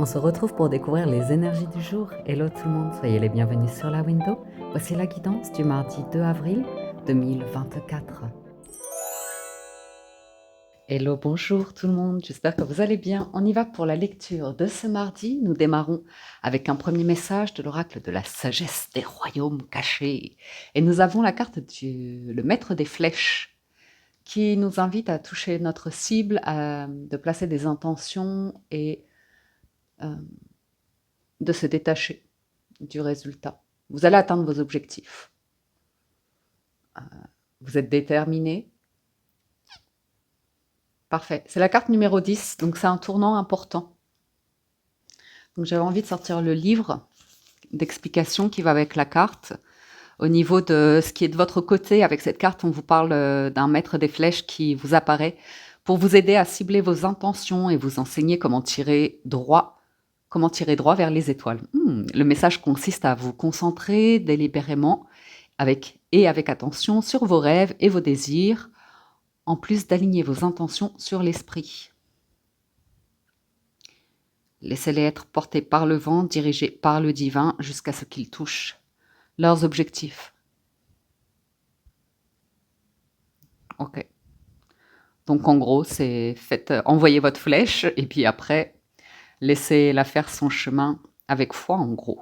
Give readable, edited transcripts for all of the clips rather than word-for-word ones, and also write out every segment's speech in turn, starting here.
On se retrouve pour découvrir les énergies du jour. Hello tout le monde, soyez les bienvenus sur la window. Voici la guidance du mardi 2 avril 2024. Hello, bonjour tout le monde, j'espère que vous allez bien. On y va pour la lecture de ce mardi. Nous démarrons avec un premier message de l'oracle de la sagesse des royaumes cachés. Et nous avons la carte le maître des flèches qui nous invite à toucher notre cible, de placer des intentions et de se détacher du résultat. Vous allez atteindre vos objectifs. Vous êtes déterminé. Parfait. C'est la carte numéro 10, donc c'est un tournant important. Donc j'avais envie de sortir le livre d'explication qui va avec la carte. Au niveau de ce qui est de votre côté, avec cette carte, on vous parle d'un maître des flèches qui vous apparaît pour vous aider à cibler vos intentions et vous enseigner comment tirer droit vers les étoiles. Le message consiste à vous concentrer délibérément avec attention sur vos rêves et vos désirs, en plus d'aligner vos intentions sur l'esprit. Laissez-les être portés par le vent, dirigés par le divin, jusqu'à ce qu'ils touchent leurs objectifs. Ok. Donc en gros, c'est envoyez votre flèche et puis après, laissez-la faire son chemin avec foi en gros.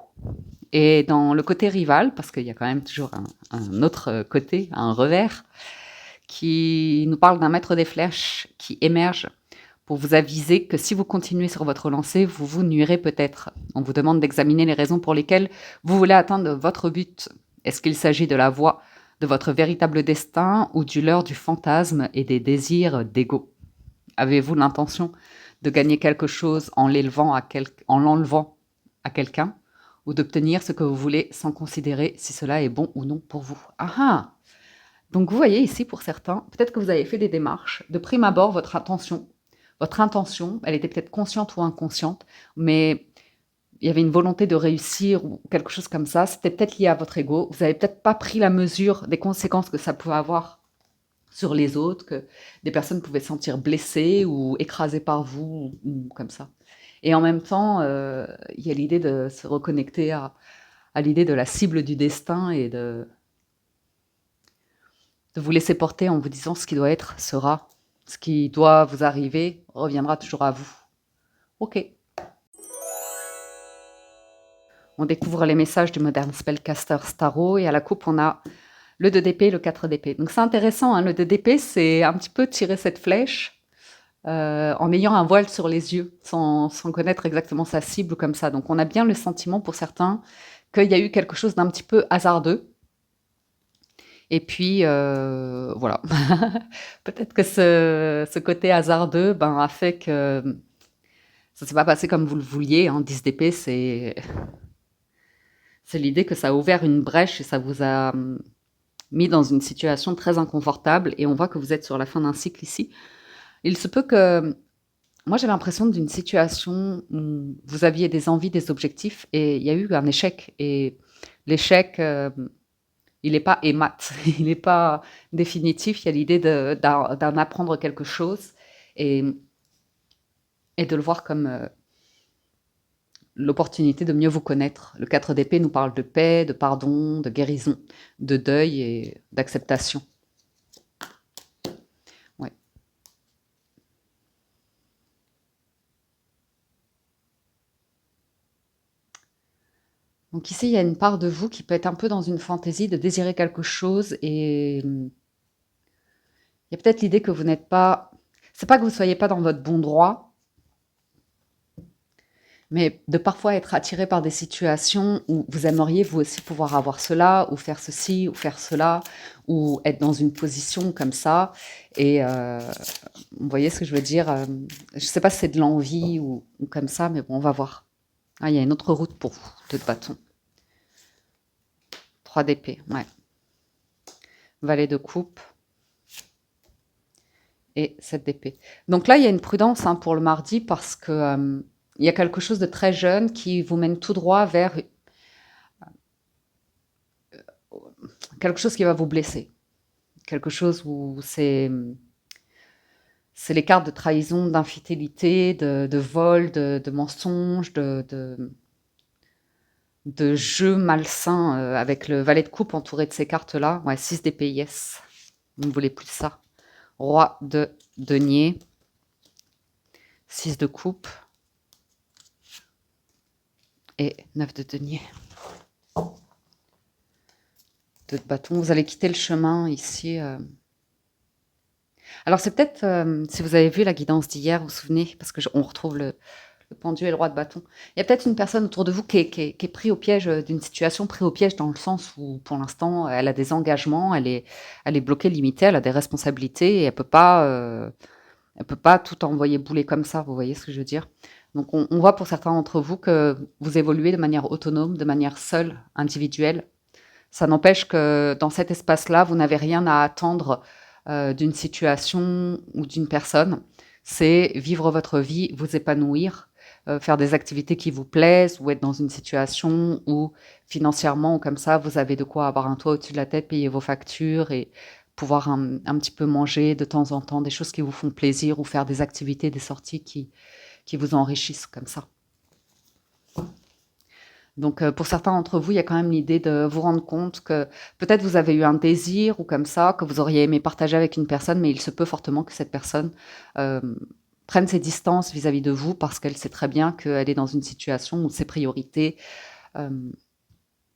Et dans le côté rival, parce qu'il y a quand même toujours un autre côté, un revers, qui nous parle d'un maître des flèches qui émerge pour vous aviser que si vous continuez sur votre lancée, vous vous nuirez peut-être. On vous demande d'examiner les raisons pour lesquelles vous voulez atteindre votre but. Est-ce qu'il s'agit de la voie de votre véritable destin ou du leurre du fantasme et des désirs d'ego? Avez-vous l'intention de gagner quelque chose en l'enlevant à quelqu'un ou d'obtenir ce que vous voulez sans considérer si cela est bon ou non pour vous? Ah! Donc vous voyez ici, pour certains, peut-être que vous avez fait des démarches. De prime abord, votre intention, elle était peut-être consciente ou inconsciente, mais il y avait une volonté de réussir ou quelque chose comme ça. C'était peut-être lié à votre ego. Vous n'avez peut-être pas pris la mesure des conséquences que ça pouvait avoir sur les autres, que des personnes pouvaient se sentir blessées ou écrasées par vous, ou comme ça. Et en même temps, il y a l'idée de se reconnecter à l'idée de la cible du destin et de vous laisser porter en vous disant ce qui doit être sera, ce qui doit vous arriver reviendra toujours à vous. Ok. On découvre les messages du moderne spellcaster Starro et à la coupe on a le 2 d'épée et le 4 d'épée. Donc c'est intéressant, hein, le 2 d'épée c'est un petit peu tirer cette flèche en ayant un voile sur les yeux, sans connaître exactement sa cible comme ça. Donc on a bien le sentiment pour certains qu'il y a eu quelque chose d'un petit peu hasardeux. Et puis, voilà. Peut-être que ce côté hasardeux a fait que ça ne s'est pas passé comme vous le vouliez. 10 d'épée, c'est l'idée que ça a ouvert une brèche et ça vous a mis dans une situation très inconfortable. Et on voit que vous êtes sur la fin d'un cycle ici. Il se peut que... Moi, j'ai l'impression d'une situation où vous aviez des envies, des objectifs, et il y a eu un échec. Et l'échec... il n'est pas émat, il n'est pas définitif. Il y a l'idée d'en apprendre quelque chose et de le voir comme l'opportunité de mieux vous connaître. Le 4 d'épée nous parle de paix, de pardon, de guérison, de deuil et d'acceptation. Ouais. Donc ici, il y a une part de vous qui peut être un peu dans une fantaisie de désirer quelque chose et il y a peut-être l'idée que vous n'êtes pas... C'est pas que vous ne soyez pas dans votre bon droit, mais de parfois être attiré par des situations où vous aimeriez vous aussi pouvoir avoir cela, ou faire ceci, ou faire cela, ou être dans une position comme ça. Et vous voyez ce que je veux dire? Je ne sais pas si c'est de l'envie ou comme ça, mais bon, on va voir. Ah, il y a une autre route pour vous, 2 de bâton. 3 d'épée, ouais. Valet de coupe. Et 7 d'épée. Donc là, il y a une prudence pour le mardi parce que il y a quelque chose de très jeune qui vous mène tout droit vers quelque chose qui va vous blesser. Quelque chose où c'est C'est les cartes de trahison, d'infidélité, de vol, de mensonge, de jeu malsain avec le valet de coupe entouré de ces cartes-là. Ouais, 6 d'épée, yes. Vous ne voulez plus de ça. Roi de denier. 6 de coupe. Et 9 de denier. 2 de bâton. Vous allez quitter le chemin ici. Alors c'est peut-être, si vous avez vu la guidance d'hier, vous vous souvenez, parce que on retrouve le pendu et le roi de bâton. Il y a peut-être une personne autour de vous qui est pris au piège d'une situation, pris au piège dans le sens où pour l'instant elle a des engagements, elle est bloquée, limitée, elle a des responsabilités et elle peut pas tout envoyer bouler comme ça, vous voyez ce que je veux dire? Donc on voit pour certains d'entre vous que vous évoluez de manière autonome, de manière seule, individuelle. Ça n'empêche que dans cet espace-là, vous n'avez rien à attendre d'une situation ou d'une personne. C'est vivre votre vie, vous épanouir, faire des activités qui vous plaisent ou être dans une situation où financièrement ou comme ça, vous avez de quoi avoir un toit au-dessus de la tête, payer vos factures et pouvoir un petit peu manger de temps en temps des choses qui vous font plaisir ou faire des activités, des sorties qui vous enrichissent comme ça. Donc, pour certains d'entre vous, il y a quand même l'idée de vous rendre compte que peut-être vous avez eu un désir ou comme ça, que vous auriez aimé partager avec une personne, mais il se peut fortement que cette personne prenne ses distances vis-à-vis de vous parce qu'elle sait très bien qu'elle est dans une situation où ses priorités, euh,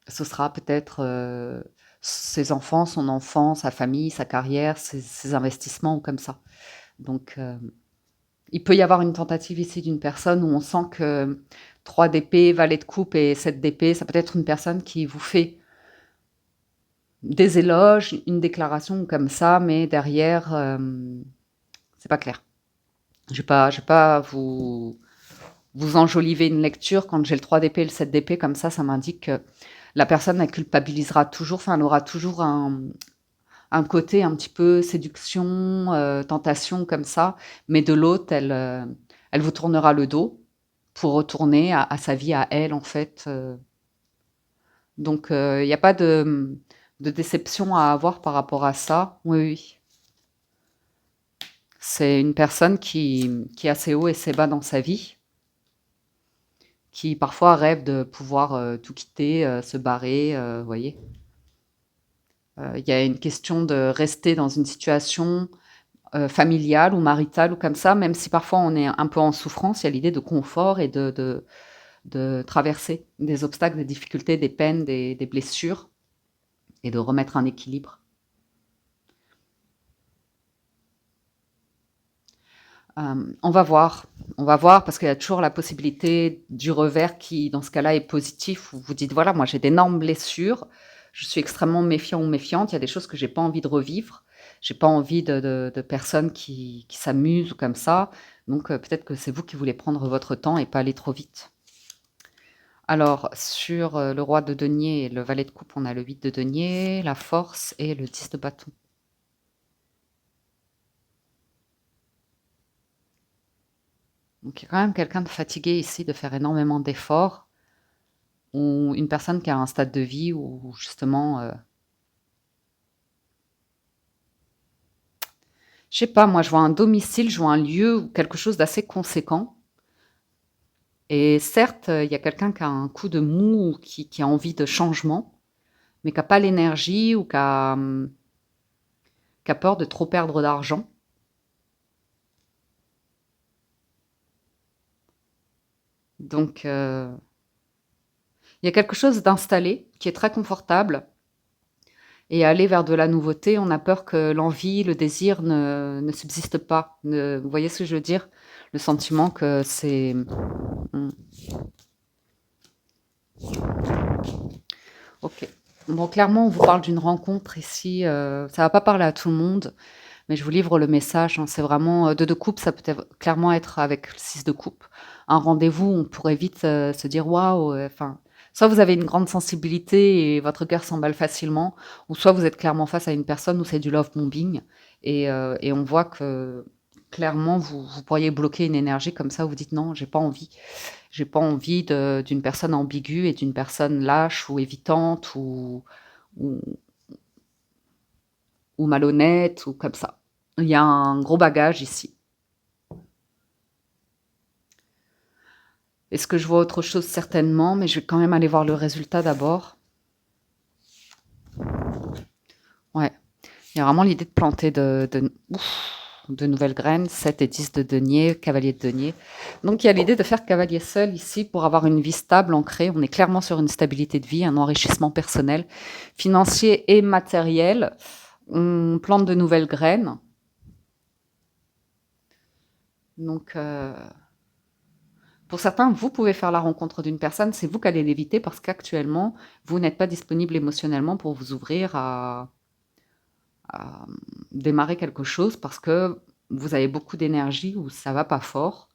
ce sera peut-être ses enfants, son enfant, sa famille, sa carrière, ses investissements ou comme ça. Donc, il peut y avoir une tentative ici d'une personne où on sent que 3 d'épée, valet de coupe et 7 d'épée, ça peut être une personne qui vous fait des éloges, une déclaration comme ça, mais derrière, c'est pas clair. Je vais pas vous enjoliver une lecture. Quand j'ai le 3 d'épée et le 7 d'épée, comme ça m'indique que la personne, elle culpabilisera toujours, enfin, elle aura toujours un côté un petit peu séduction, tentation comme ça, mais de l'autre, elle vous tournera le dos pour retourner à sa vie à elle, en fait. Donc, il n'y a pas de déception à avoir par rapport à ça. Oui, oui. C'est une personne qui a ses hauts et ses bas dans sa vie, qui parfois rêve de pouvoir tout quitter, se barrer, vous voyez. Il y a une question de rester dans une situation familiale ou maritale ou comme ça, même si parfois on est un peu en souffrance, il y a l'idée de confort et de traverser des obstacles, des difficultés, des peines, des blessures et de remettre un équilibre. On va voir parce qu'il y a toujours la possibilité du revers qui, dans ce cas-là, est positif, où vous dites, voilà, moi j'ai d'énormes blessures, je suis extrêmement méfiant ou méfiante, il y a des choses que j'ai pas envie de revivre, j'ai pas envie de personnes qui s'amusent ou comme ça, donc peut-être que c'est vous qui voulez prendre votre temps et pas aller trop vite. Alors, sur le roi de denier et le valet de coupe, on a le 8 de denier, la force et le 10 de bâton. Donc, il y a quand même quelqu'un de fatigué ici, de faire énormément d'efforts, ou une personne qui a un stade de vie où justement, je sais pas, moi je vois un domicile, je vois un lieu ou quelque chose d'assez conséquent. Et certes, il y a quelqu'un qui a un coup de mou ou qui a envie de changement, mais qui n'a pas l'énergie ou qui a peur de trop perdre d'argent. Donc, il y a quelque chose d'installé qui est très confortable. Et aller vers de la nouveauté, on a peur que l'envie, le désir ne subsiste pas. Vous voyez ce que je veux dire? Le sentiment que c'est... Hmm. Ok. Bon, clairement, on vous parle d'une rencontre ici. Ça va pas parler à tout le monde, mais je vous livre le message, hein. C'est vraiment deux coupes, ça peut clairement être avec le 6 de coupe. Un rendez-vous, on pourrait vite se dire waouh. Enfin, soit vous avez une grande sensibilité et votre cœur s'emballe facilement, ou soit vous êtes clairement face à une personne où c'est du love bombing et on voit que clairement vous pourriez bloquer une énergie comme ça. Vous dites non, j'ai pas envie. J'ai pas envie d'une personne ambiguë et d'une personne lâche ou évitante ou, ou malhonnête ou comme ça. Il y a un gros bagage ici. Est-ce que je vois autre chose? Certainement, mais je vais quand même aller voir le résultat d'abord. Ouais, il y a vraiment l'idée de planter de nouvelles graines, 7 et 10 de denier, cavalier de denier. Donc il y a l'idée de faire cavalier seul ici pour avoir une vie stable, ancrée. On est clairement sur une stabilité de vie, un enrichissement personnel, financier et matériel. On plante de nouvelles graines. Donc, pour certains, vous pouvez faire la rencontre d'une personne, c'est vous qui allez l'éviter parce qu'actuellement, vous n'êtes pas disponible émotionnellement pour vous ouvrir à démarrer quelque chose parce que vous avez beaucoup d'énergie ou ça va pas fort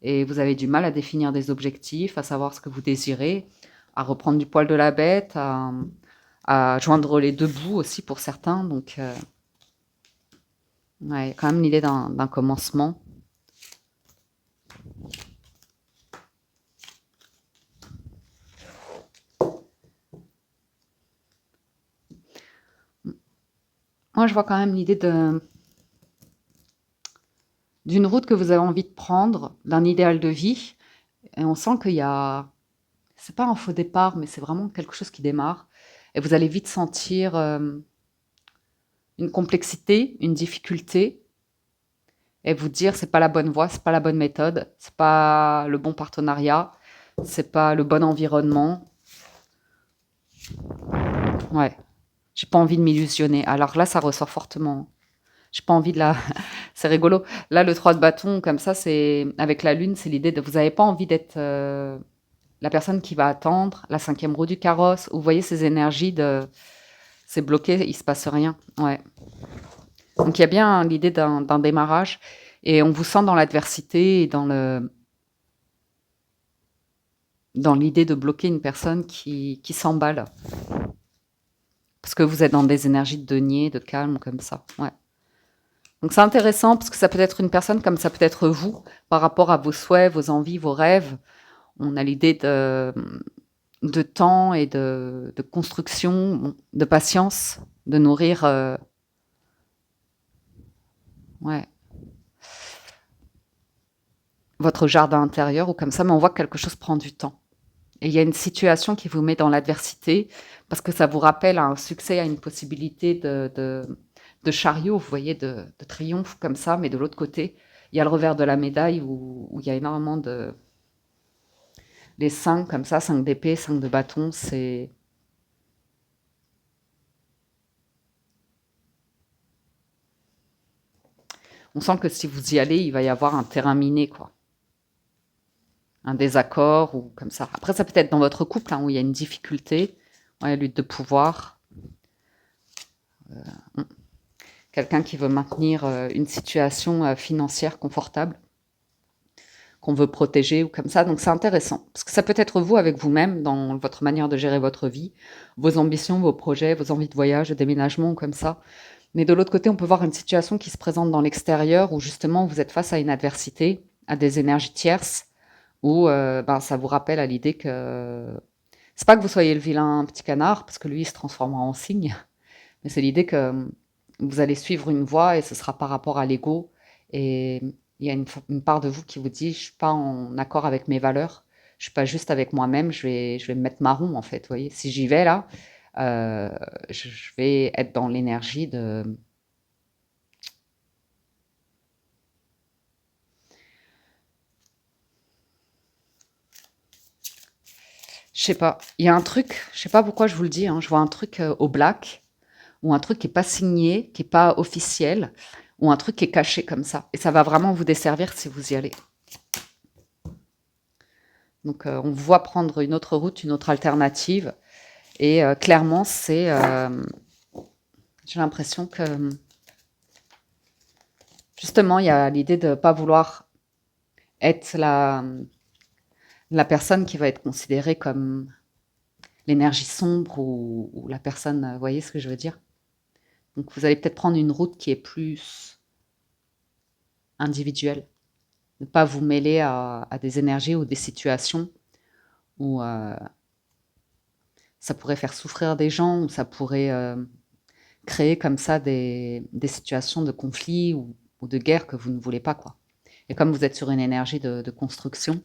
et vous avez du mal à définir des objectifs, à savoir ce que vous désirez, à reprendre du poil de la bête, à joindre les 2 bouts aussi pour certains. Donc, ouais, il y a quand même l'idée d'un commencement. Moi, je vois quand même l'idée d'une route que vous avez envie de prendre, d'un idéal de vie. Et on sent qu'il y a, c'est pas un faux départ, mais c'est vraiment quelque chose qui démarre. Et vous allez vite sentir une complexité, une difficulté, et vous dire c'est pas la bonne voie, c'est pas la bonne méthode, c'est pas le bon partenariat, c'est pas le bon environnement. Ouais, j'ai pas envie de m'illusionner. Alors là, ça ressort fortement. J'ai pas envie de la. C'est rigolo. Là, le 3 de bâton, comme ça, c'est avec la lune, c'est l'idée de vous avez pas envie d'être la personne qui va attendre la 5e roue du carrosse. Vous voyez ces énergies de c'est bloqué, il se passe rien. Ouais. Donc il y a bien l'idée d'un démarrage et on vous sent dans l'adversité et dans l'idée de bloquer une personne qui s'emballe. Parce que vous êtes dans des énergies de denier, de calme, comme ça. Ouais. Donc c'est intéressant parce que ça peut être une personne comme ça peut être vous par rapport à vos souhaits, vos envies, vos rêves. On a l'idée de temps et de construction, de patience, de nourrir. Ouais. Votre jardin intérieur ou comme ça, mais on voit que quelque chose prend du temps. Et il y a une situation qui vous met dans l'adversité parce que ça vous rappelle à un succès, à une possibilité de chariot, vous voyez, de triomphe comme ça, mais de l'autre côté, il y a le revers de la médaille où il y a énormément de... Les 5 comme ça, 5 d'épée, 5 de bâton, c'est... On sent que si vous y allez, il va y avoir un terrain miné, quoi. Un désaccord ou comme ça. Après, ça peut être dans votre couple hein, où il y a une difficulté, ouais, lutte de pouvoir. Quelqu'un qui veut maintenir une situation financière confortable, qu'on veut protéger ou comme ça. Donc c'est intéressant, parce que ça peut être vous avec vous-même, dans votre manière de gérer votre vie, vos ambitions, vos projets, vos envies de voyage, de déménagement ou comme ça. Mais de l'autre côté, on peut voir une situation qui se présente dans l'extérieur, où justement vous êtes face à une adversité, à des énergies tierces, où ben, ça vous rappelle à l'idée que c'est pas que vous soyez le vilain petit canard, parce que lui, il se transformera en cygne, mais c'est l'idée que vous allez suivre une voie et ce sera par rapport à l'ego. Et il y a une part de vous qui vous dit, je suis pas en accord avec mes valeurs, je suis pas juste avec moi-même, je vais me mettre marron en fait. Vous voyez, si j'y vais là, euh, je vais être dans l'énergie de... Je sais pas, il y a un truc, je sais pas pourquoi je vous le dis, hein, je vois un truc au black, ou un truc qui est pas signé, qui est pas officiel, ou un truc qui est caché comme ça. Et ça va vraiment vous desservir si vous y allez. Donc on vous voit prendre une autre route, une autre alternative. Et clairement, c'est... j'ai l'impression que justement, il y a l'idée de ne pas vouloir être la personne qui va être considérée comme l'énergie sombre ou la personne... Vous voyez ce que je veux dire? Donc vous allez peut-être prendre une route qui est plus individuelle. Ne pas vous mêler à des énergies ou des situations où ça pourrait faire souffrir des gens, où ça pourrait créer comme ça des situations de conflit ou de guerre que vous ne voulez pas, quoi. Et comme vous êtes sur une énergie de construction,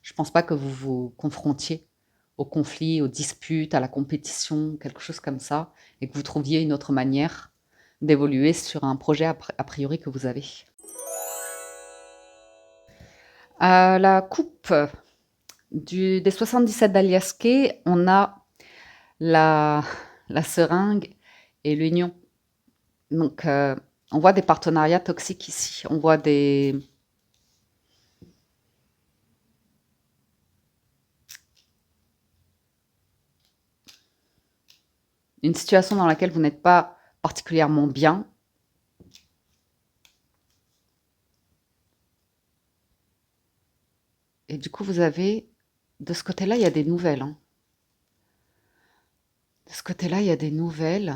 Je pense pas que vous vous confrontiez au conflit, aux disputes, à la compétition, quelque chose comme ça, et que vous trouviez une autre manière d'évoluer sur un projet a priori que vous avez. À la coupe des 77 d'Aliasqué, on a la, la seringue et l'union. Donc, on voit des partenariats toxiques ici. On voit une situation dans laquelle vous n'êtes pas particulièrement bien. Et du coup, vous avez, de ce côté-là, il y a des nouvelles. Hein. De ce côté-là, il y a des nouvelles.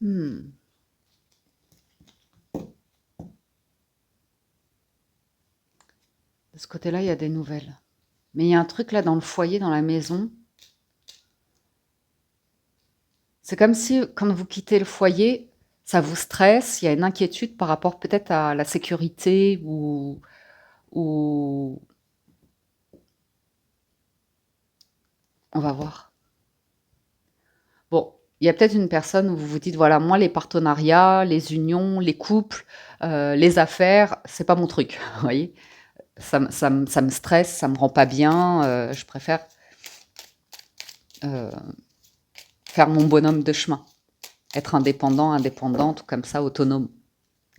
Hmm. De ce côté-là, il y a des nouvelles. Mais il y a un truc là dans le foyer, dans la maison. C'est comme si, quand vous quittez le foyer, ça vous stresse, il y a une inquiétude par rapport peut-être à la sécurité ou... On va voir. Bon, il y a peut-être une personne où vous vous dites, voilà, moi, les partenariats, les unions, les couples, les affaires, c'est pas mon truc, vous voyez. Ça me stresse, ça me rend pas bien, je préfère euh, faire mon bonhomme de chemin, être indépendant, indépendante, ou comme ça, autonome.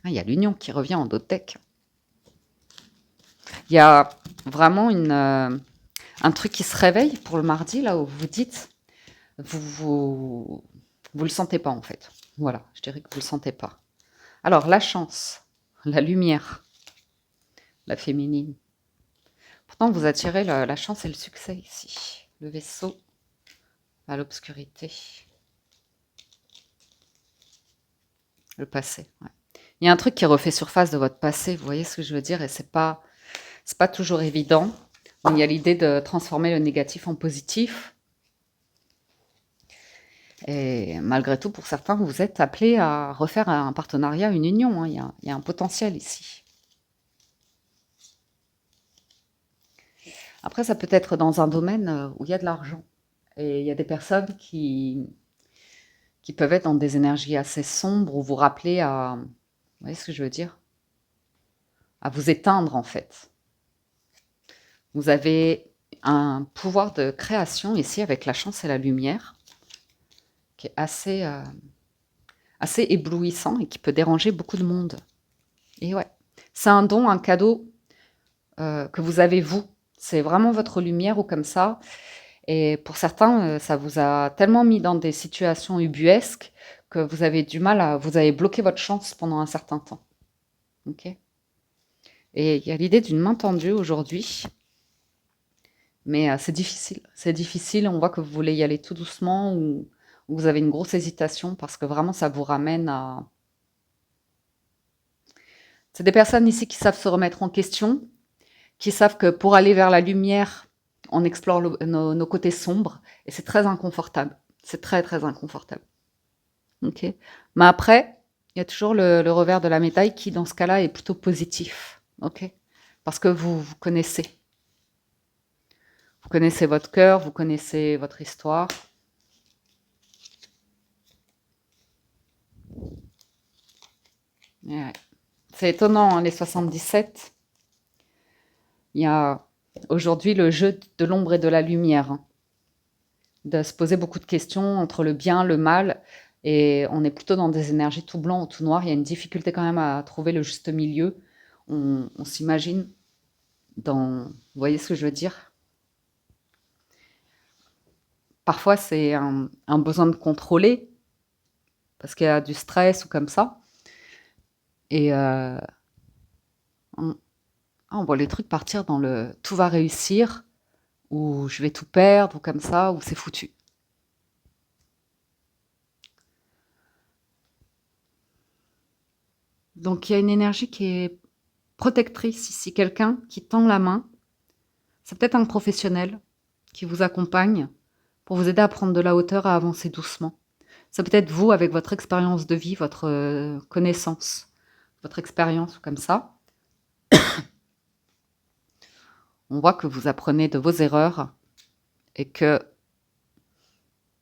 Ah, il y a l'union qui revient en doTEC. Il y a vraiment un truc qui se réveille pour le mardi, là, où vous dites, vous le sentez pas, en fait. Voilà, je dirais que vous le sentez pas. Alors, la chance, la lumière, la féminine. Pourtant, vous attirez la chance et le succès ici. Le vaisseau à l'obscurité. Le passé, ouais. Il y a un truc qui refait surface de votre passé, vous voyez ce que je veux dire, et c'est pas toujours évident. Il y a l'idée de transformer le négatif en positif. Et malgré tout, pour certains, vous êtes appelés à refaire un partenariat, une union. Hein. Il y a un potentiel ici. Après, ça peut être dans un domaine où il y a de l'argent. Et il y a des personnes qui peuvent être dans des énergies assez sombres ou vous rappeler à... Vous voyez ce que je veux dire? À vous éteindre, en fait. Vous avez un pouvoir de création ici avec la chance et la lumière qui est assez éblouissant et qui peut déranger beaucoup de monde. Et ouais, c'est un don, un cadeau que vous avez vous. C'est vraiment votre lumière ou comme ça. Et pour certains, ça vous a tellement mis dans des situations ubuesques que vous avez du mal à... Vous avez bloqué votre chance pendant un certain temps. Ok. Et il y a l'idée d'une main tendue aujourd'hui. Mais c'est difficile. C'est difficile. On voit que vous voulez y aller tout doucement ou vous avez une grosse hésitation parce que vraiment, ça vous ramène à... C'est des personnes ici qui savent se remettre en question, qui savent que pour aller vers la lumière, on explore nos côtés sombres et c'est très inconfortable. C'est très, très inconfortable. Ok. Mais après, il y a toujours le revers de la médaille qui, dans ce cas-là, est plutôt positif. Ok. Parce que vous connaissez. Vous connaissez votre cœur, vous connaissez votre histoire. Ouais. C'est étonnant, hein, les 77. Il y a aujourd'hui le jeu de l'ombre et de la lumière. Hein. De se poser beaucoup de questions entre le bien, le mal. Et on est plutôt dans des énergies tout blanc ou tout noir. Il y a une difficulté quand même à trouver le juste milieu. On s'imagine dans... Vous voyez ce que je veux dire? Parfois, c'est un besoin de contrôler, parce qu'il y a du stress ou comme ça. Et on, on voit les trucs partir dans le tout va réussir, ou je vais tout perdre, ou comme ça, ou c'est foutu. Donc il y a une énergie qui est protectrice ici, quelqu'un qui tend la main. C'est peut-être un professionnel qui vous accompagne pour vous aider à prendre de la hauteur, à avancer doucement. Ça peut être vous avec votre expérience de vie, votre connaissance, votre expérience ou comme ça. On voit que vous apprenez de vos erreurs et que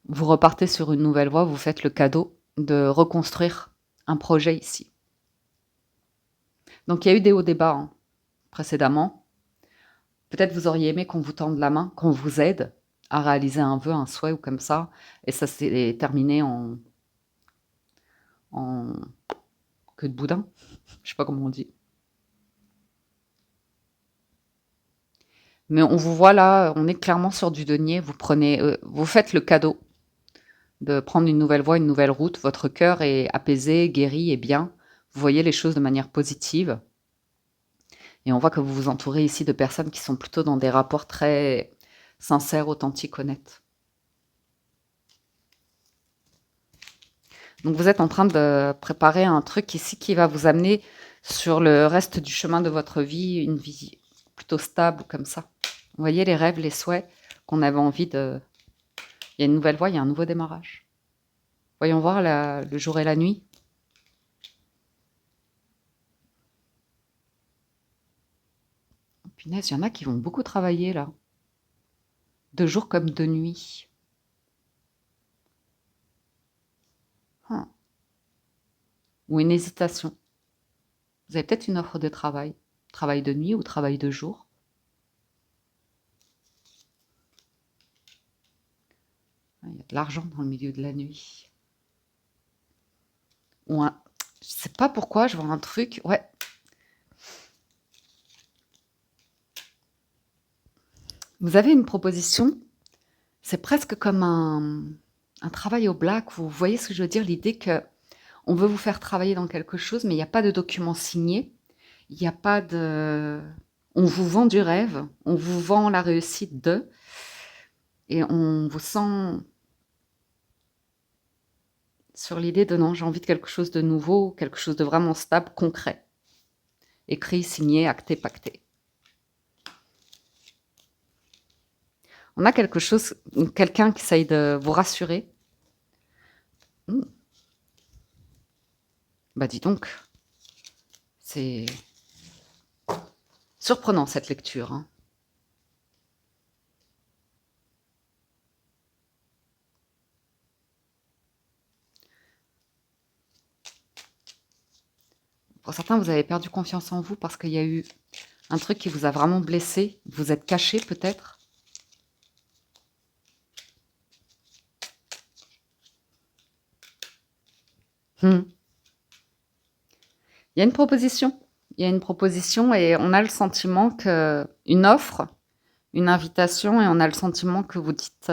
vous repartez sur une nouvelle voie, vous faites le cadeau de reconstruire un projet ici. Donc il y a eu des hauts débats hein, précédemment. Peut-être vous auriez aimé qu'on vous tende la main, qu'on vous aide à réaliser un vœu, un souhait ou comme ça. Et ça s'est terminé en queue de boudin. Je sais pas comment on dit. Mais on vous voit là, on est clairement sur du denier. Vous faites le cadeau de prendre une nouvelle voie, une nouvelle route. Votre cœur est apaisé, guéri et bien. Vous voyez les choses de manière positive. Et on voit que vous vous entourez ici de personnes qui sont plutôt dans des rapports très sincères, authentiques, honnêtes. Donc vous êtes en train de préparer un truc ici qui va vous amener sur le reste du chemin de votre vie, une vie plutôt stable comme ça. Vous voyez les rêves, les souhaits qu'on avait envie de... Il y a une nouvelle voie, il y a un nouveau démarrage. Voyons voir le jour et la nuit. Oh, punaise, il y en a qui vont beaucoup travailler là. De jour comme de nuit. Hein. Ou une hésitation. Vous avez peut-être une offre de travail. Travail de nuit ou travail de jour. Il y a de l'argent dans le milieu de la nuit. Ou un... Je sais pas pourquoi, je vois un truc. Ouais. Vous avez une proposition. C'est presque comme un travail au black. Vous voyez ce que je veux dire? L'idée que on veut vous faire travailler dans quelque chose, mais il n'y a pas de document signé. Il n'y a pas de... On vous vend du rêve. On vous vend la réussite de... Et on vous sent sur l'idée de non, j'ai envie de quelque chose de nouveau, quelque chose de vraiment stable, concret. Écrit, signé, acté, pacté. On a quelque chose, quelqu'un qui essaye de vous rassurer. Bah dis donc, c'est surprenant cette lecture. Hein. Pour certains, vous avez perdu confiance en vous parce qu'il y a eu un truc qui vous a vraiment blessé. Vous êtes caché peut-être. Il y a une proposition. Il y a une proposition et on a le sentiment que une offre, une invitation, et on a le sentiment que vous dites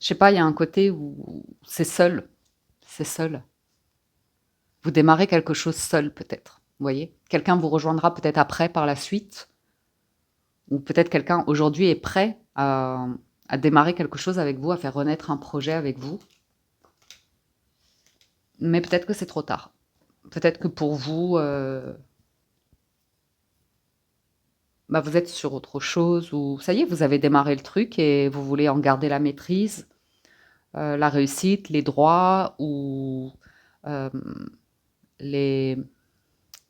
je sais pas, il y a un côté où c'est seul. C'est seul. Vous démarrez quelque chose seul, peut-être. Vous voyez? Quelqu'un vous rejoindra peut-être après, par la suite. Ou peut-être quelqu'un, aujourd'hui, est prêt à démarrer quelque chose avec vous, à faire renaître un projet avec vous. Mais peut-être que c'est trop tard. Peut-être que pour vous, bah, vous êtes sur autre chose. Ou ça y est, vous avez démarré le truc et vous voulez en garder la maîtrise, la réussite, les droits ou euh, les...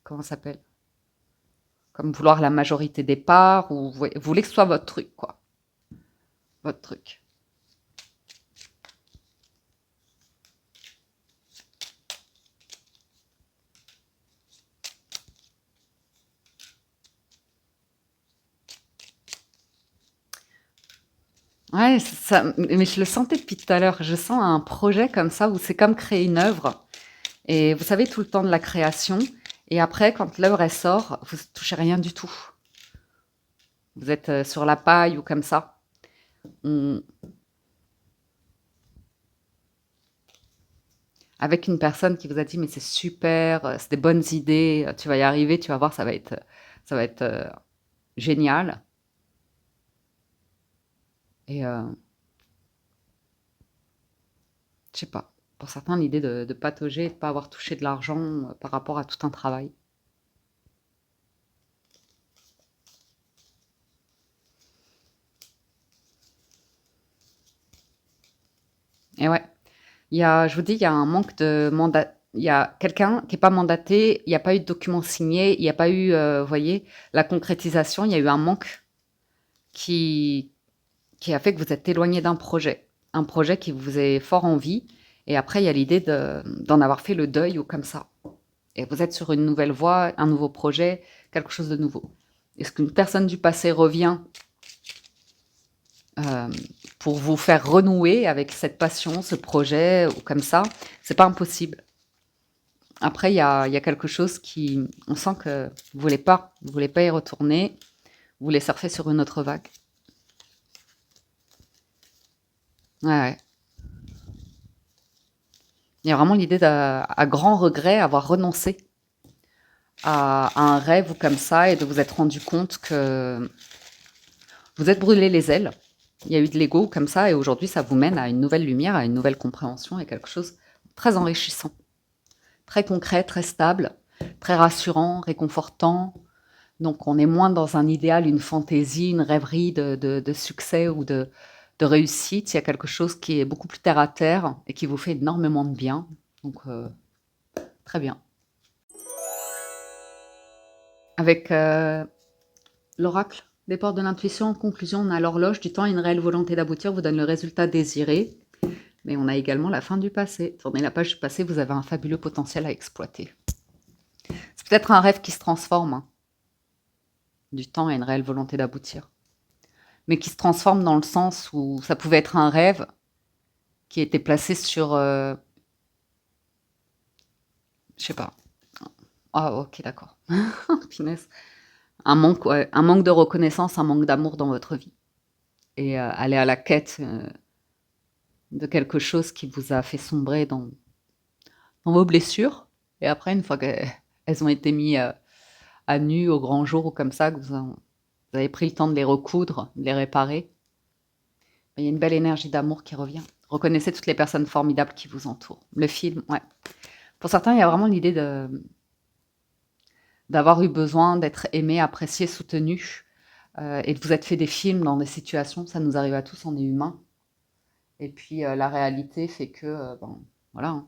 Comment ça s'appelle? Comme vouloir la majorité des parts, ou vous voulez que ce soit votre truc, quoi. Votre truc. Ouais, ça, mais je le sentais depuis tout à l'heure. Je sens un projet comme ça où c'est comme créer une œuvre. Et vous savez, tout le temps de la création. Et après, quand l'œuvre elle sort, vous ne touchez rien du tout. Vous êtes sur la paille ou comme ça. On- Avec une personne qui vous a dit, mais c'est super, c'est des bonnes idées, tu vas y arriver, tu vas voir, ça va être génial. Et je sais pas. Pour certains, l'idée de patauger et de pas avoir touché de l'argent par rapport à tout un travail. Et ouais, je vous dis, il y a un manque de mandat. il y a quelqu'un qui est pas mandaté, il y a pas eu de document signé, il y a pas eu, voyez, la concrétisation, il y a eu un manque qui qui a fait que vous êtes éloigné d'un projet. Un projet qui vous est fort envie et après il y a l'idée d'en avoir fait le deuil ou comme ça et vous êtes sur une nouvelle voie, un nouveau projet, quelque chose de nouveau. Est-ce qu'une personne du passé revient, heu, pour vous faire renouer avec cette passion, ce projet ou comme ça? C'est pas impossible. Après il y a quelque chose qui on sent que vous voulez pas y retourner, vous voulez surfer sur une autre vague. Ouais, ouais. Il y a vraiment l'idée à grand regret, avoir renoncé à un rêve ou comme ça et de vous être rendu compte que vous êtes brûlé les ailes. Il y a eu de l'ego comme ça et aujourd'hui ça vous mène à une nouvelle lumière, à une nouvelle compréhension et quelque chose de très enrichissant, très concret, très stable, très rassurant, réconfortant. Donc on est moins dans un idéal, une fantaisie, une rêverie de succès ou de réussite. Il y a quelque chose qui est beaucoup plus terre à terre et qui vous fait énormément de bien. Donc très bien. Avec l'oracle des portes de l'intuition, en conclusion, on a l'horloge du temps et une réelle volonté d'aboutir vous donne le résultat désiré. Mais on a également la fin du passé. Tournez la page du passé, vous avez un fabuleux potentiel à exploiter. C'est peut-être un rêve qui se transforme, hein, du temps et une réelle volonté d'aboutir. Mais qui se transforme dans le sens où ça pouvait être un rêve qui était placé sur... je sais pas. Ah, ok, d'accord. Finesse. Ouais, un manque de reconnaissance, un manque d'amour dans votre vie. Et aller à la quête de quelque chose qui vous a fait sombrer dans vos blessures. Et après, une fois qu'elles ont été mises à nu au grand jour ou comme ça, que vous avez pris le temps de les recoudre, de les réparer, il y a une belle énergie d'amour qui revient. Reconnaissez toutes les personnes formidables qui vous entourent. Le film, ouais. Pour certains, il y a vraiment l'idée d'avoir eu besoin d'être aimé, apprécié, soutenu, et de vous être fait des films dans des situations. Ça nous arrive à tous, on est humains. Et puis la réalité fait que, ben, voilà, hein.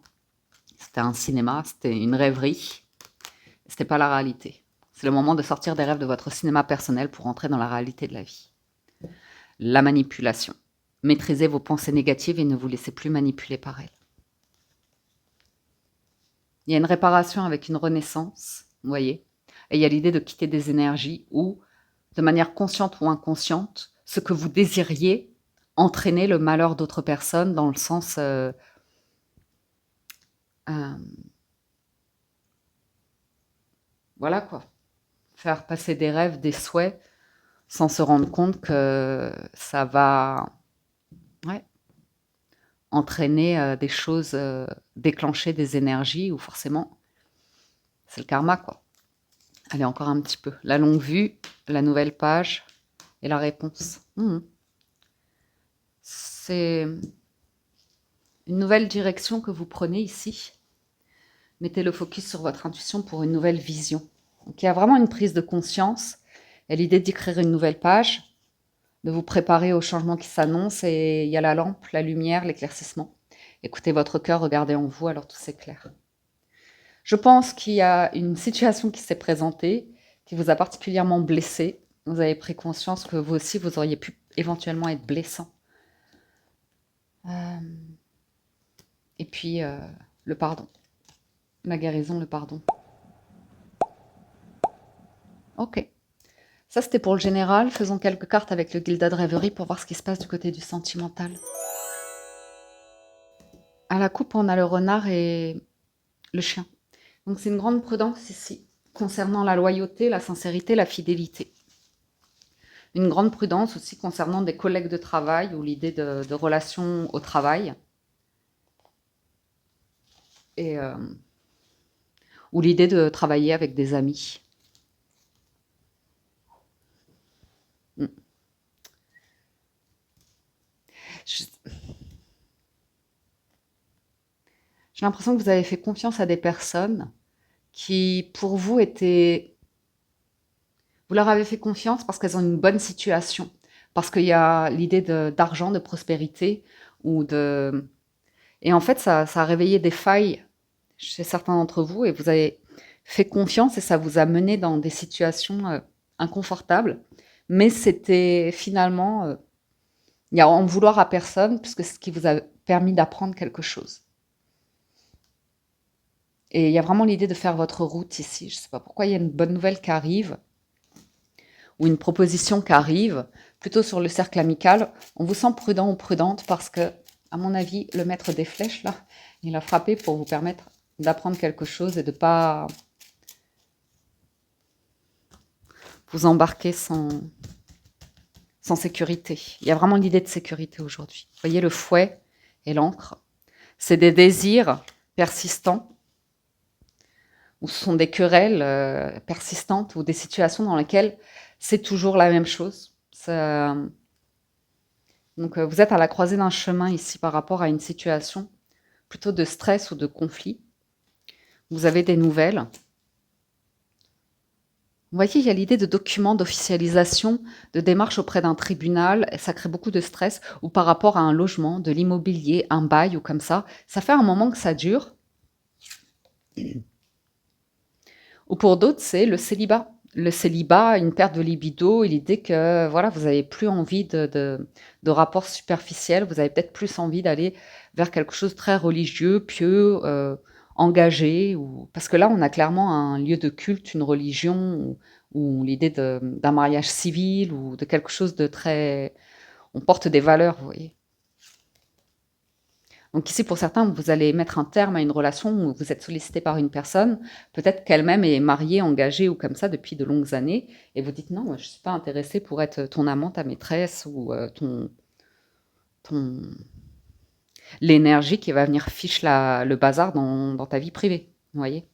C'était un cinéma, c'était une rêverie. C'était pas la réalité. C'est le moment de sortir des rêves de votre cinéma personnel pour entrer dans la réalité de la vie. La manipulation. Maîtrisez vos pensées négatives et ne vous laissez plus manipuler par elles. Il y a une réparation avec une renaissance, vous voyez. Et il y a l'idée de quitter des énergies où, de manière consciente ou inconsciente, ce que vous désiriez entraîner le malheur d'autres personnes dans le sens... voilà quoi. Faire passer des rêves, des souhaits, sans se rendre compte que ça va, ouais, entraîner des choses, déclencher des énergies où forcément, c'est le karma, quoi. Allez, encore un petit peu. La longue vue, la nouvelle page et la réponse. C'est une nouvelle direction que vous prenez ici. Mettez le focus sur votre intuition pour une nouvelle vision. Donc, il y a vraiment une prise de conscience et l'idée d'écrire une nouvelle page, de vous préparer au changement qui s'annonce et il y a la lampe, la lumière, l'éclaircissement. Écoutez votre cœur, regardez en vous, alors tout s'éclaire. Je pense qu'il y a une situation qui s'est présentée, qui vous a particulièrement blessé. Vous avez pris conscience que vous aussi, vous auriez pu éventuellement être blessant. Et puis, le pardon. La guérison, le pardon. Ok. Ça, c'était pour le général. Faisons quelques cartes avec le Gilda de rêverie pour voir ce qui se passe du côté du sentimental. À la coupe, on a le renard et le chien. Donc, c'est une grande prudence ici, concernant la loyauté, la sincérité, la fidélité. Une grande prudence aussi concernant des collègues de travail ou l'idée de relations au travail. Et, ou l'idée de travailler avec des amis. J'ai l'impression que vous avez fait confiance à des personnes qui, pour vous, étaient... Vous leur avez fait confiance parce qu'elles ont une bonne situation, parce qu'il y a l'idée d'argent, de prospérité, ou de... Et en fait, ça a réveillé des failles chez certains d'entre vous et vous avez fait confiance et ça vous a mené dans des situations, inconfortables. Mais c'était finalement, il y a en vouloir à personne puisque c'est ce qui vous a permis d'apprendre quelque chose. Et il y a vraiment l'idée de faire votre route ici. Je ne sais pas pourquoi il y a une bonne nouvelle qui arrive ou une proposition qui arrive, plutôt sur le cercle amical. On vous sent prudent ou prudente parce que, à mon avis, le maître des flèches, là, il a frappé pour vous permettre d'apprendre quelque chose et de ne pas vous embarquer sans sécurité. Il y a vraiment l'idée de sécurité aujourd'hui. Vous voyez le fouet et l'encre. C'est des désirs persistants ou ce sont des querelles persistantes ou des situations dans lesquelles c'est toujours la même chose. Donc vous êtes à la croisée d'un chemin ici par rapport à une situation plutôt de stress ou de conflit. Vous avez des nouvelles. Vous voyez, il y a l'idée de documents d'officialisation, de démarche auprès d'un tribunal, et ça crée beaucoup de stress, ou par rapport à un logement, de l'immobilier, un bail ou comme ça. Ça fait un moment que ça dure. Ou pour d'autres, c'est le célibat. Le célibat, une perte de libido et l'idée que voilà, vous n'avez plus envie de rapports superficiels, vous avez peut-être plus envie d'aller vers quelque chose de très religieux, pieux, engagé. Parce que là, on a clairement un lieu de culte, une religion, ou l'idée d'un mariage civil, ou de quelque chose de très... On porte des valeurs, vous voyez. Donc ici, pour certains, vous allez mettre un terme à une relation où vous êtes sollicité par une personne, peut-être qu'elle-même est mariée, engagée ou comme ça depuis de longues années, et vous dites non, moi, je ne suis pas intéressée pour être ton amant, ta maîtresse ou ton... l'énergie qui va venir fiche le bazar dans ta vie privée, vous voyez.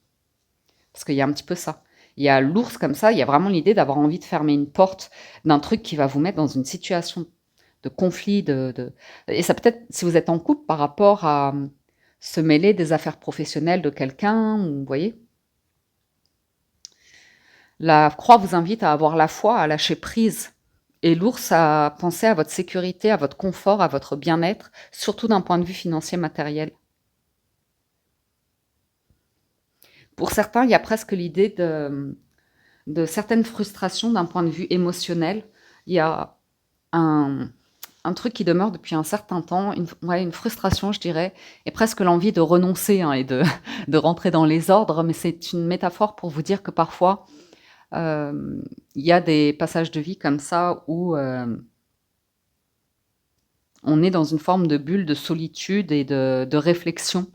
Parce qu'il y a un petit peu ça. Il y a l'ours comme ça, il y a vraiment l'idée d'avoir envie de fermer une porte d'un truc qui va vous mettre dans une situation de conflit, et ça peut-être, si vous êtes en couple, par rapport à se mêler des affaires professionnelles de quelqu'un, vous voyez. La croix vous invite à avoir la foi, à lâcher prise. Et l'ours à penser à votre sécurité, à votre confort, à votre bien-être, surtout d'un point de vue financier matériel. Pour certains, il y a presque l'idée de certaines frustrations d'un point de vue émotionnel. Il y a un truc qui demeure depuis un certain temps, une frustration, je dirais, et presque l'envie de renoncer et de rentrer dans les ordres, mais c'est une métaphore pour vous dire que parfois, il y a des passages de vie comme ça où on est dans une forme de bulle de solitude et de réflexion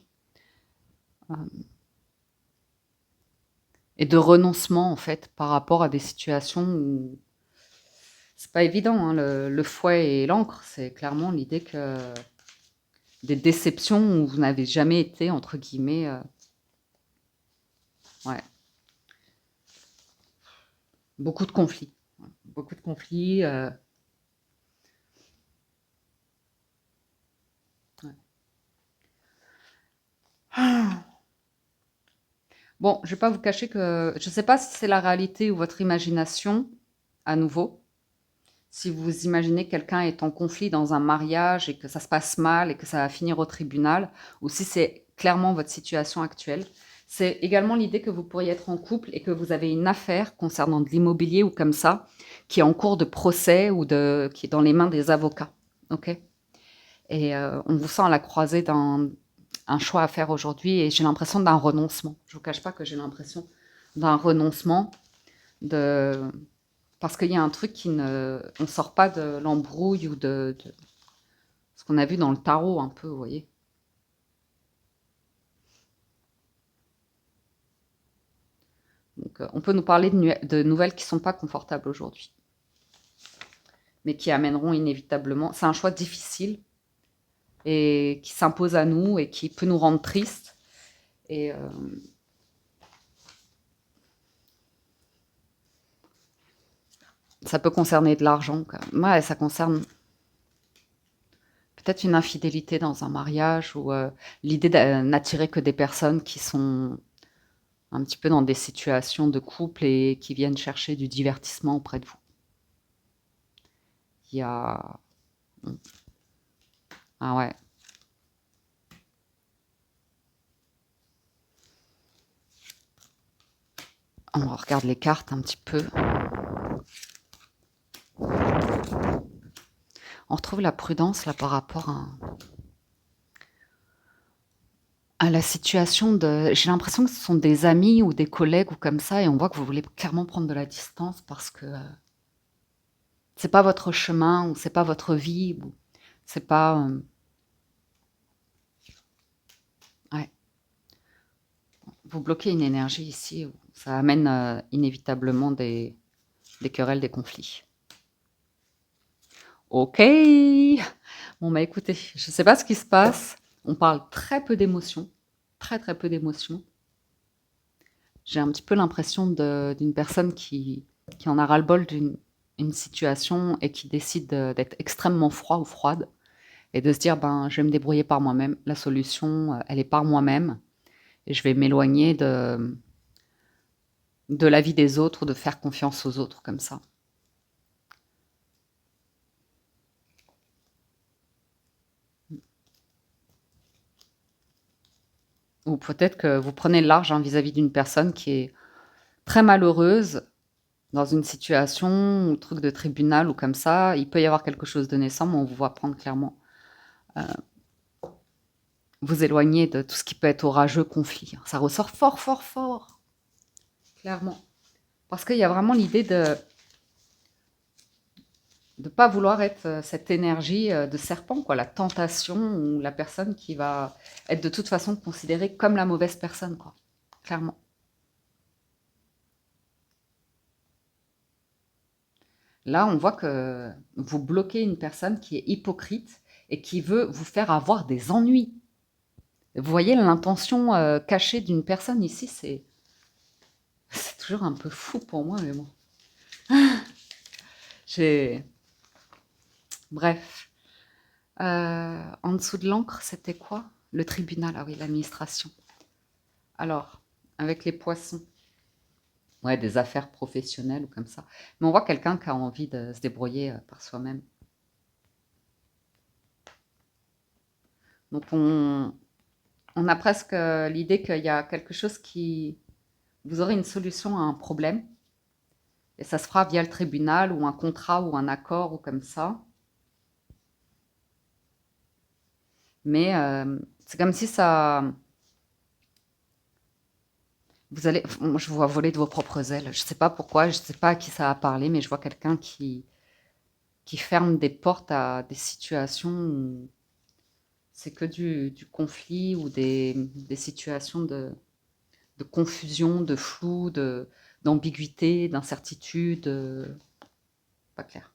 et de renoncement, en fait, par rapport à des situations où c'est pas évident, hein, le fouet et l'encre, c'est clairement l'idée que des déceptions où vous n'avez jamais été, entre guillemets, ouais, beaucoup de conflits. Beaucoup de conflits. Ouais. Bon, je ne vais pas vous cacher que je ne sais pas si c'est la réalité ou votre imagination, à nouveau. Si vous imaginez que quelqu'un est en conflit dans un mariage et que ça se passe mal et que ça va finir au tribunal, ou si c'est clairement votre situation actuelle. C'est également l'idée que vous pourriez être en couple et que vous avez une affaire concernant de l'immobilier ou comme ça, qui est en cours de procès ou qui est dans les mains des avocats. Ok. Et on vous sent à la croisée d'un choix à faire aujourd'hui et j'ai l'impression d'un renoncement. Je ne vous cache pas que j'ai l'impression d'un renoncement de... parce qu'il y a un truc qui ne... On ne sort pas de l'embrouille ou de ce qu'on a vu dans le tarot un peu, vous voyez. Donc on peut nous parler de nouvelles qui ne sont pas confortables aujourd'hui, mais qui amèneront inévitablement... C'est un choix difficile et qui s'impose à nous et qui peut nous rendre tristes. Et ça peut concerner de l'argent. Ouais, ça concerne peut-être une infidélité dans un mariage ou l'idée de n'attirer que des personnes qui sont un petit peu dans des situations de couple et qui viennent chercher du divertissement auprès de vous. Il y a... Ah ouais. On regarde les cartes un petit peu. On retrouve la prudence là par rapport à la situation de... J'ai l'impression que ce sont des amis ou des collègues ou comme ça, et on voit que vous voulez clairement prendre de la distance parce que c'est pas votre chemin ou c'est pas votre vie ou c'est pas... ouais. Vous bloquez une énergie ici où ça amène inévitablement des querelles, des conflits. Ok. Bon, bah écoutez, je sais pas ce qui se passe. On parle très peu d'émotions. Très très peu d'émotions. J'ai un petit peu l'impression d'une personne qui en a ras-le-bol d'une situation et qui décide d'être extrêmement froid ou froide et de se dire, ben, je vais me débrouiller par moi-même. La solution, elle est par moi-même et je vais m'éloigner de la vie des autres, de faire confiance aux autres comme ça. Ou peut-être que vous prenez le large vis-à-vis d'une personne qui est très malheureuse dans une situation ou truc de tribunal ou comme ça. Il peut y avoir quelque chose de naissant, mais on vous voit prendre clairement vous éloigner de tout ce qui peut être orageux, conflit. Ça ressort fort, fort, fort, clairement. Parce qu'il y a vraiment l'idée de ne pas vouloir être cette énergie de serpent, quoi, la tentation ou la personne qui va être de toute façon considérée comme la mauvaise personne, quoi, clairement. Là, on voit que vous bloquez une personne qui est hypocrite et qui veut vous faire avoir des ennuis. Vous voyez l'intention cachée d'une personne ici, c'est toujours un peu fou pour moi, mais bon. J'ai... Bref. En dessous de l'encre, c'était quoi? Le tribunal, ah oui, l'administration. Alors, avec les poissons, ouais, des affaires professionnelles ou comme ça. Mais on voit quelqu'un qui a envie de se débrouiller par soi-même. Donc, on a presque l'idée qu'il y a quelque chose qui... Vous aurez une solution à un problème. Et ça se fera via le tribunal ou un contrat ou un accord ou comme ça. Mais c'est comme si ça... Vous allez... Je vous vois voler de vos propres ailes. Je ne sais pas pourquoi, je ne sais pas à qui ça a parlé, mais je vois quelqu'un qui ferme des portes à des situations où c'est que du conflit ou des situations de confusion, de flou, d'ambiguïté, d'incertitude. Pas clair.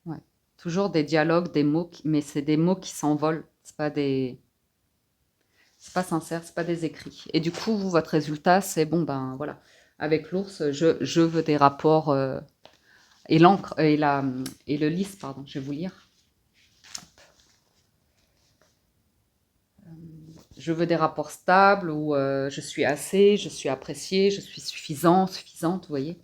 Ouais. Toujours des dialogues, des mots, mais c'est des mots qui s'envolent. C'est pas des... C'est pas sincère, c'est pas des écrits. Et du coup, vous, votre résultat, c'est bon, ben voilà. Avec l'ours, je veux des rapports. Et l'encre, et le lys, pardon, je vais vous lire. Je veux des rapports stables où je suis assez, je suis appréciée, je suis suffisant, suffisante, vous voyez.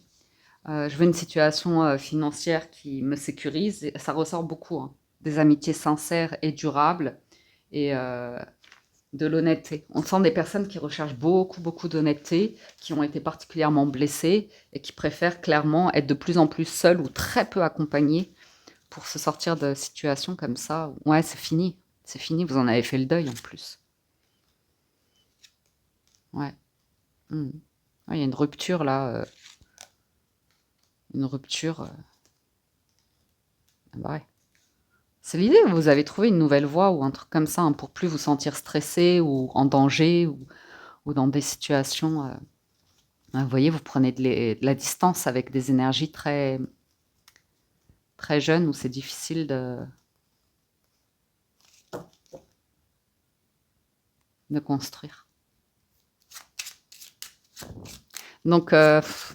Je veux une situation financière qui me sécurise. Et ça ressort beaucoup, hein. Des amitiés sincères et durables et de l'honnêteté. On sent des personnes qui recherchent beaucoup, beaucoup d'honnêteté, qui ont été particulièrement blessées et qui préfèrent clairement être de plus en plus seules ou très peu accompagnées pour se sortir de situations comme ça. Ouais, c'est fini. C'est fini, vous en avez fait le deuil en plus. Ouais. Mmh. Ouais, il y a une rupture là. Une rupture. Ah bah ouais. C'est l'idée, vous avez trouvé une nouvelle voie ou un truc comme ça, hein, pour plus vous sentir stressé ou en danger ou dans des situations. Vous voyez, vous prenez de la distance avec des énergies très, très jeunes où c'est difficile de construire. Donc,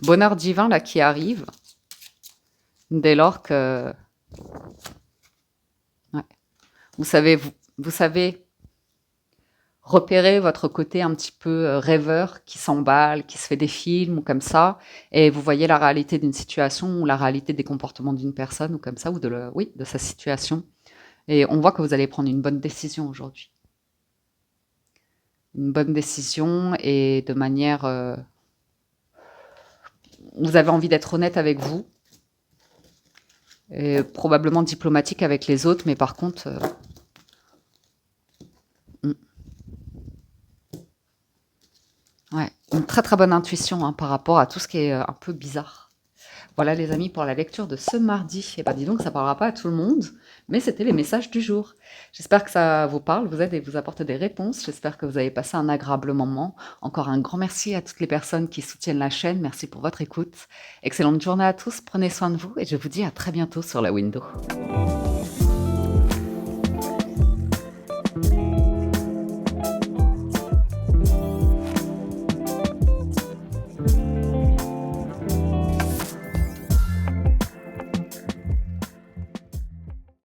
bonheur divin là qui arrive, dès lors que ouais, vous savez repérer votre côté un petit peu rêveur qui s'emballe, qui se fait des films ou comme ça, et vous voyez la réalité d'une situation ou la réalité des comportements d'une personne ou comme ça, ou oui, de sa situation. Et on voit que vous allez prendre une bonne décision aujourd'hui. une bonne décision et de manière, vous avez envie d'être honnête avec vous et probablement diplomatique avec les autres, mais par contre, mmh, ouais, une très, très bonne intuition, hein, par rapport à tout ce qui est, un peu bizarre. Voilà les amis pour la lecture de ce mardi. Et bah dis donc, ça parlera pas à tout le monde, mais c'était les messages du jour. J'espère que ça vous parle, vous aide et vous apporte des réponses. J'espère que vous avez passé un agréable moment. Encore un grand merci à toutes les personnes qui soutiennent la chaîne. Merci pour votre écoute. Excellente journée à tous, prenez soin de vous et je vous dis à très bientôt sur la window.